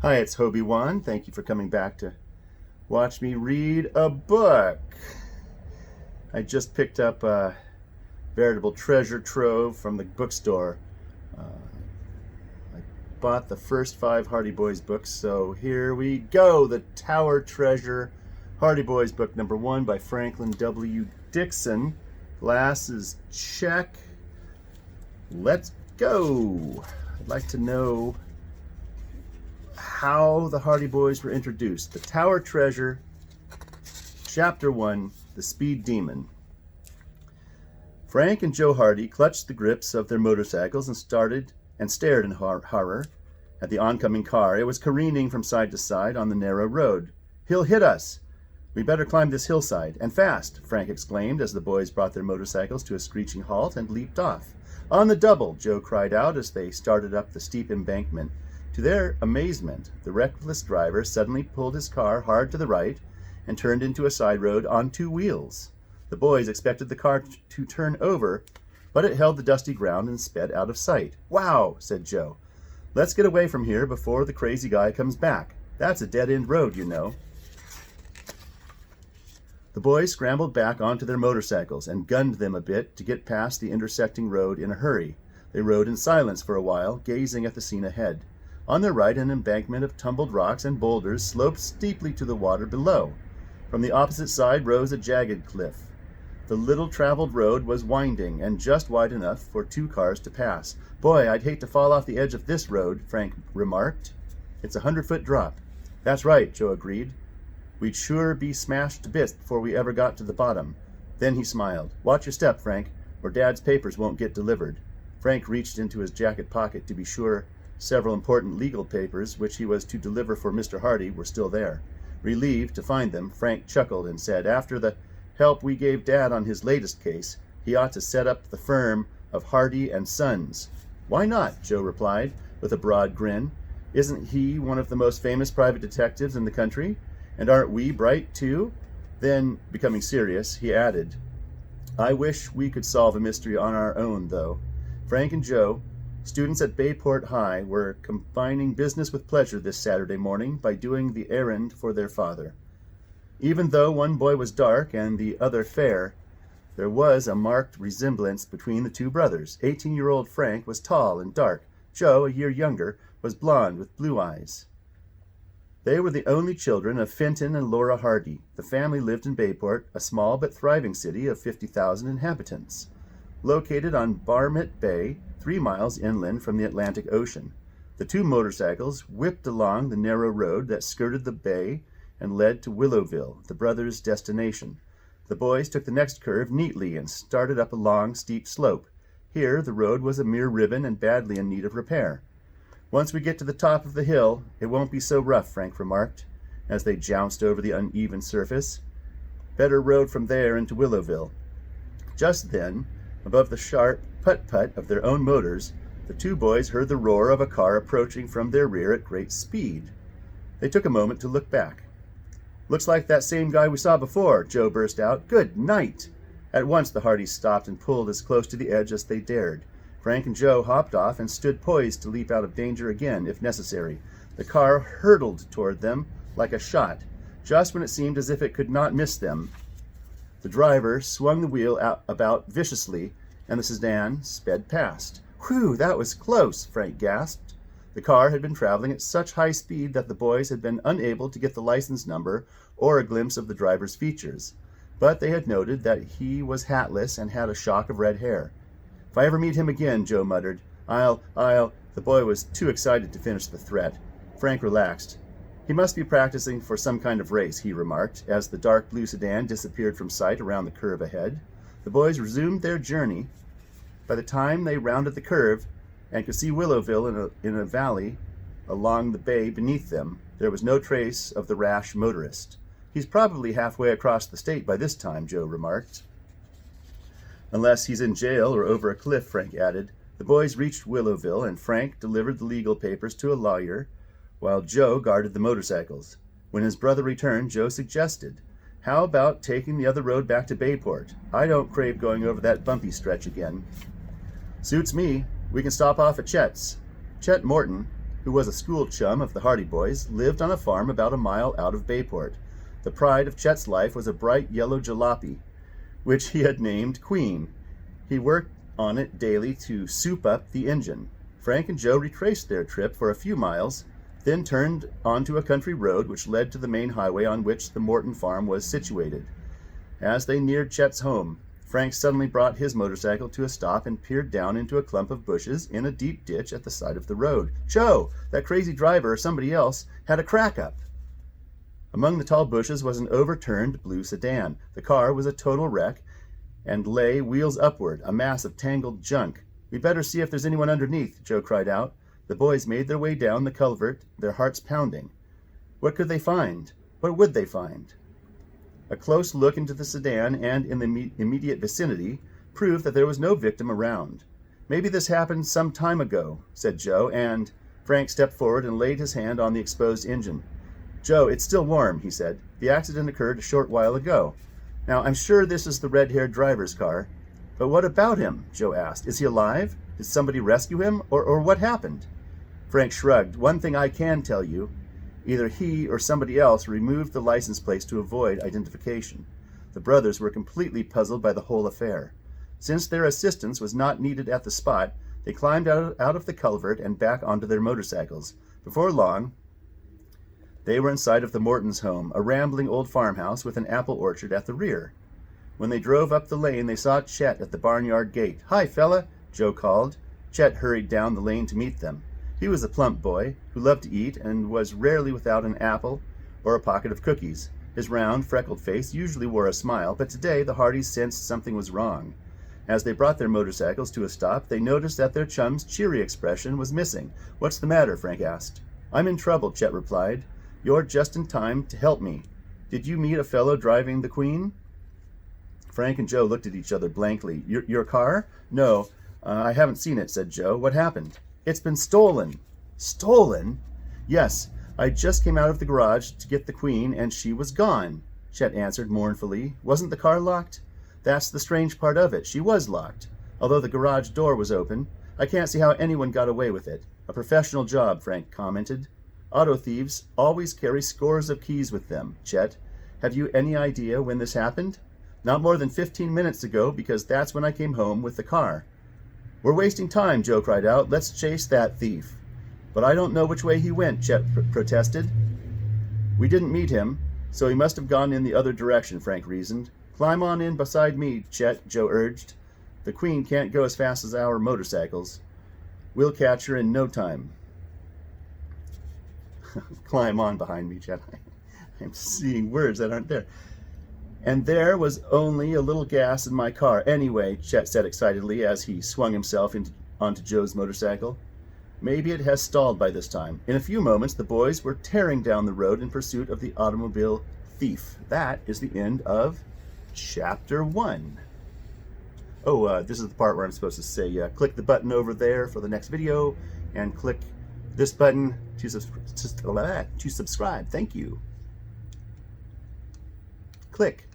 Hi, it's Hobie Wan. Thank you for coming back to watch me read a book. I just picked up a veritable treasure trove from the bookstore. I bought the first 5 Hardy Boys books, so here we go. The Tower Treasure, Hardy Boys book number 1 by Franklin W. Dixon. Glasses check. Let's go. I'd like to know how the Hardy Boys were introduced. The Tower Treasure, Chapter 1, The Speed Demon. Frank and Joe Hardy clutched the grips of their motorcycles and stared in horror at the oncoming car. It was careening from side to side on the narrow road. "He'll hit us! We better climb this hillside, and fast!" Frank exclaimed as the boys brought their motorcycles to a screeching halt and leaped off. "On the double!" Joe cried out as they started up the steep embankment. To their amazement, the reckless driver suddenly pulled his car hard to the right and turned into a side road on 2 wheels. The boys expected the car to turn over, but it held the dusty ground and sped out of sight. "Wow," said Joe. "Let's get away from here before the crazy guy comes back. That's a dead-end road, you know." The boys scrambled back onto their motorcycles and gunned them a bit to get past the intersecting road in a hurry. They rode in silence for a while, gazing at the scene ahead. On their right, an embankment of tumbled rocks and boulders sloped steeply to the water below. From the opposite side rose a jagged cliff. The little-traveled road was winding and just wide enough for 2 cars to pass. "Boy, I'd hate to fall off the edge of this road," Frank remarked. "It's a 100-foot drop." "That's right," Joe agreed. "We'd sure be smashed to bits before we ever got to the bottom." Then he smiled. "Watch your step, Frank, or Dad's papers won't get delivered." Frank reached into his jacket pocket to be sure several important legal papers, which he was to deliver for Mr. Hardy, were still there. Relieved to find them, Frank chuckled and said, "After the help we gave Dad on his latest case, he ought to set up the firm of Hardy and Sons." "Why not?" Joe replied, with a broad grin. "Isn't he one of the most famous private detectives in the country? And aren't we bright, too?" Then, becoming serious, he added, "I wish we could solve a mystery on our own, though." Frank and Joe, students at Bayport High, were combining business with pleasure this Saturday morning by doing the errand for their father. Even though one boy was dark and the other fair, there was a marked resemblance between the 2 brothers. 18-year-old Frank was tall and dark. Joe, a year younger, was blond with blue eyes. They were the only children of Fenton and Laura Hardy. The family lived in Bayport, a small but thriving city of 50,000 inhabitants, located on Barmet Bay, 3 miles inland from the Atlantic Ocean. The 2 motorcycles whipped along the narrow road that skirted the bay and led to Willowville, the brothers' destination. The boys took the next curve neatly and started up a long, steep slope. Here, the road was a mere ribbon and badly in need of repair. "Once we get to the top of the hill, it won't be so rough," Frank remarked, as they jounced over the uneven surface. "Better road from there into Willowville." Just then, above the sharp putt-putt of their own motors, the 2 boys heard the roar of a car approaching from their rear at great speed. They took a moment to look back. "Looks like that same guy we saw before," Joe burst out. "Good night!" At once the Hardys stopped and pulled as close to the edge as they dared. Frank and Joe hopped off and stood poised to leap out of danger again, if necessary. The car hurtled toward them like a shot. Just when it seemed as if it could not miss them, the driver swung the wheel about viciously, and the sedan sped past. "Whew, that was close," Frank gasped. The car had been traveling at such high speed that the boys had been unable to get the license number or a glimpse of the driver's features. But they had noted that he was hatless and had a shock of red hair. "If I ever meet him again," Joe muttered, I'll... The boy was too excited to finish the threat. Frank relaxed. "He must be practicing for some kind of race," he remarked, as the dark blue sedan disappeared from sight around the curve ahead. The boys resumed their journey. By the time they rounded the curve and could see Willowville in a valley along the bay beneath them, there was no trace of the rash motorist. "He's probably halfway across the state by this time," Joe remarked. "Unless he's in jail or over a cliff," Frank added. The boys reached Willowville, and Frank delivered the legal papers to a lawyer, while Joe guarded the motorcycles. When his brother returned, Joe suggested, "How about taking the other road back to Bayport? I don't crave going over that bumpy stretch again." "Suits me. We can stop off at Chet's." Chet Morton, who was a school chum of the Hardy Boys, lived on a farm about a mile out of Bayport. The pride of Chet's life was a bright yellow jalopy, which he had named Queen. He worked on it daily to soup up the engine. Frank and Joe retraced their trip for a few miles, then turned onto a country road which led to the main highway on which the Morton farm was situated. As they neared Chet's home, Frank suddenly brought his motorcycle to a stop and peered down into a clump of bushes in a deep ditch at the side of the road. Joe, that crazy driver or somebody else, had a crack up. Among the tall bushes was an overturned blue sedan. The car was a total wreck and lay wheels upward, a mass of tangled junk. "We'd better see if there's anyone underneath," Joe cried out. The boys made their way down the culvert, their hearts pounding. What could they find? What would they find? A close look into the sedan and in the immediate vicinity proved that there was no victim around. "Maybe this happened some time ago," said Joe, and Frank stepped forward and laid his hand on the exposed engine. "Joe, it's still warm," he said. "The accident occurred a short while ago. Now, I'm sure this is the red-haired driver's car. But what about him?" Joe asked. "Is he alive? Did somebody rescue him? Or what happened?" Frank shrugged. "One thing I can tell you. Either he or somebody else removed the license plates to avoid identification." The brothers were completely puzzled by the whole affair. Since their assistance was not needed at the spot, they climbed out of the culvert and back onto their motorcycles. Before long, they were in sight of the Mortons' home, a rambling old farmhouse with an apple orchard at the rear. When they drove up the lane, they saw Chet at the barnyard gate. "Hi, fella," Joe called. Chet hurried down the lane to meet them. He was a plump boy who loved to eat and was rarely without an apple or a pocket of cookies. His round, freckled face usually wore a smile, but today the Hardys sensed something was wrong. As they brought their motorcycles to a stop, they noticed that their chum's cheery expression was missing. "What's the matter?" Frank asked. "I'm in trouble," Chet replied. "You're just in time to help me. Did you meet a fellow driving the Queen?" Frank and Joe looked at each other blankly. Your car?" "No, I haven't seen it," said Joe. "What happened?" "It's been stolen." "Stolen?" "Yes. I just came out of the garage to get the Queen, and she was gone," Chet answered mournfully. "Wasn't the car locked?" "That's the strange part of it. She was locked, although the garage door was open. I can't see how anyone got away with it." "A professional job," Frank commented. "Auto thieves always carry scores of keys with them." "Chet, have you any idea when this happened?" "Not more than 15 minutes ago, because that's when I came home with the car." "We're wasting time," Joe cried out. "Let's chase that thief." "But I don't know which way he went," Chet protested. "We didn't meet him, so he must have gone in the other direction," Frank reasoned. "Climb on in beside me, Chet," Joe urged. "The Queen can't go as fast as our motorcycles. We'll catch her in no time." Climb on behind me, Chet. I'm seeing words that aren't there. "And there was only a little gas in my car anyway," Chet said excitedly as he swung himself onto Joe's motorcycle. "Maybe it has stalled by this time." In a few moments, the boys were tearing down the road in pursuit of the automobile thief. That is the end of Chapter 1. Oh, this is the part where I'm supposed to say, click the button over there for the next video, and click this button to subscribe. Thank you. Click.